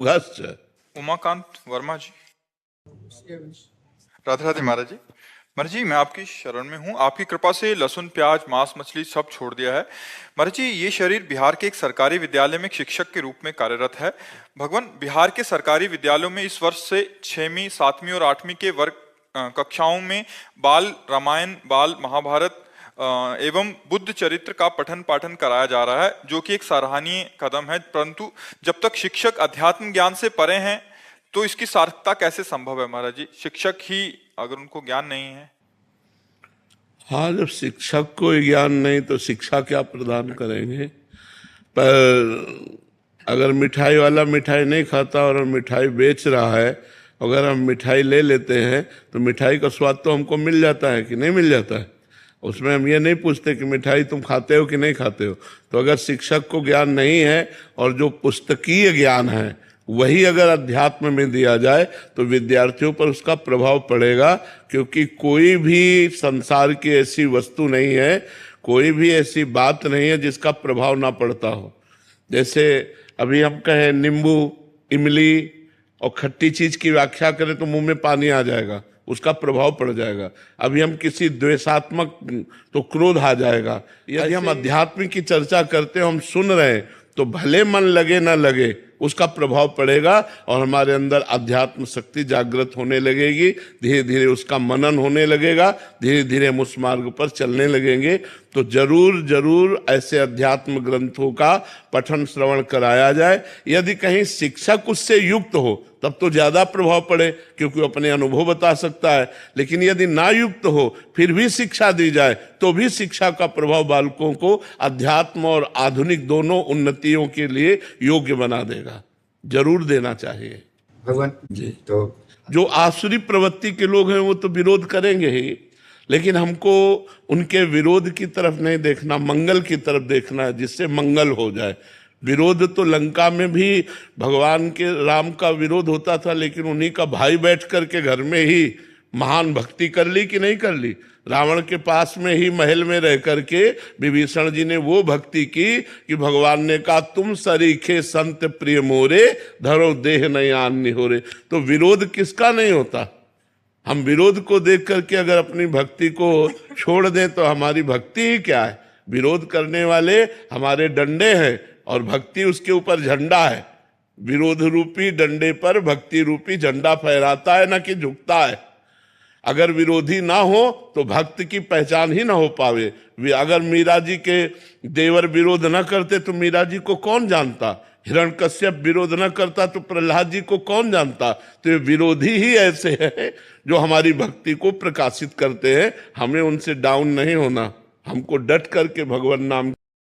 उमाकांत वर्मा जी। राधे राधे महाराज जी। महाराज जी, मैं आपकी शरण में हूँ। आपकी कृपा से लहसुन, प्याज, मांस, मछली सब छोड़ दिया है। महाराज जी, ये शरीर बिहार के एक सरकारी विद्यालय में एक शिक्षक के रूप में कार्यरत है। भगवान, बिहार के सरकारी विद्यालयों में इस वर्ष से 6वीं, 7वीं और 8वीं के वर्ग कक्षाओं में बाल रामायण, बाल महाभारत एवं बुद्ध चरित्र का पठन पाठन कराया जा रहा है, जो कि एक सराहनीय कदम है। परंतु जब तक शिक्षक अध्यात्म ज्ञान से परे हैं तो इसकी सार्थकता कैसे संभव है महाराज जी? शिक्षक ही अगर उनको ज्ञान नहीं है। हाँ, जब शिक्षक को ज्ञान नहीं तो शिक्षा क्या प्रदान करेंगे? पर अगर मिठाई वाला मिठाई नहीं खाता और मिठाई बेच रहा है, अगर हम मिठाई ले लेते हैं तो मिठाई का स्वाद तो हमको मिल जाता है कि नहीं मिल जाता है? उसमें हम ये नहीं पूछते कि मिठाई तुम खाते हो कि नहीं खाते हो। तो अगर शिक्षक को ज्ञान नहीं है और जो पुस्तकीय ज्ञान है वही अगर अध्यात्म में दिया जाए तो विद्यार्थियों पर उसका प्रभाव पड़ेगा, क्योंकि कोई भी संसार की ऐसी वस्तु नहीं है, कोई भी ऐसी बात नहीं है जिसका प्रभाव ना पड़ता हो। जैसे अभी हम कहें नींबू, इमली और खट्टी चीज की व्याख्या करें तो मुंह में पानी आ जाएगा, उसका प्रभाव पड़ जाएगा। अभी हम किसी द्वेषात्मक तो क्रोध आ जाएगा। यदि हम अध्यात्म की चर्चा करते हैं, हम सुन रहे हैं, तो भले मन लगे ना लगे उसका प्रभाव पड़ेगा और हमारे अंदर अध्यात्म शक्ति जागृत होने लगेगी। धीरे धीरे उसका मनन होने लगेगा, धीरे धीरे हम उस मार्ग पर चलने लगेंगे। तो जरूर जरूर ऐसे अध्यात्म ग्रंथों का पठन श्रवण कराया जाए। यदि कहीं शिक्षक उससे युक्त हो तब तो ज्यादा प्रभाव पड़े, क्योंकि वो अपने अनुभव बता सकता है। लेकिन यदि ना युक्त हो फिर भी शिक्षा दी जाए तो भी शिक्षा का प्रभाव बालकों को अध्यात्म और आधुनिक दोनों उन्नतियों के लिए योग्य बना देगा। जरूर देना चाहिए भगवान जी। तो जो आसुरी प्रवृत्ति के लोग हैं वो तो विरोध करेंगे ही, लेकिन हमको उनके विरोध की तरफ नहीं देखना, मंगल की तरफ देखना है, जिससे मंगल हो जाए। विरोध तो लंका में भी भगवान के राम का विरोध होता था, लेकिन उन्हीं का भाई बैठ करके घर में ही महान भक्ति कर ली कि नहीं कर ली? रावण के पास में ही महल में रह करके विभीषण जी ने वो भक्ति की कि भगवान ने कहा, तुम सरीखे संत प्रिय मोरे, धरो देह नहीं आन्य हो रे। तो विरोध किसका नहीं होता? हम विरोध को देख करके अगर अपनी भक्ति को छोड़ दें तो हमारी भक्ति ही क्या है? विरोध करने वाले हमारे डंडे हैं और भक्ति उसके ऊपर झंडा है। विरोध रूपी डंडे पर भक्ति रूपी झंडा फहराता है, ना कि झुकता है। अगर विरोधी ना हो तो भक्त की पहचान ही ना हो पावे। अगर मीरा जी के देवर विरोध न करते तो मीरा जी को कौन जानता? हिरण्यकश्यप विरोध न करता तो प्रहलाद जी को कौन जानता? तो ये विरोधी ही ऐसे हैं जो हमारी भक्ति को प्रकाशित करते हैं। हमें उनसे डाउन नहीं होना, हमको डट करके भगवान नाम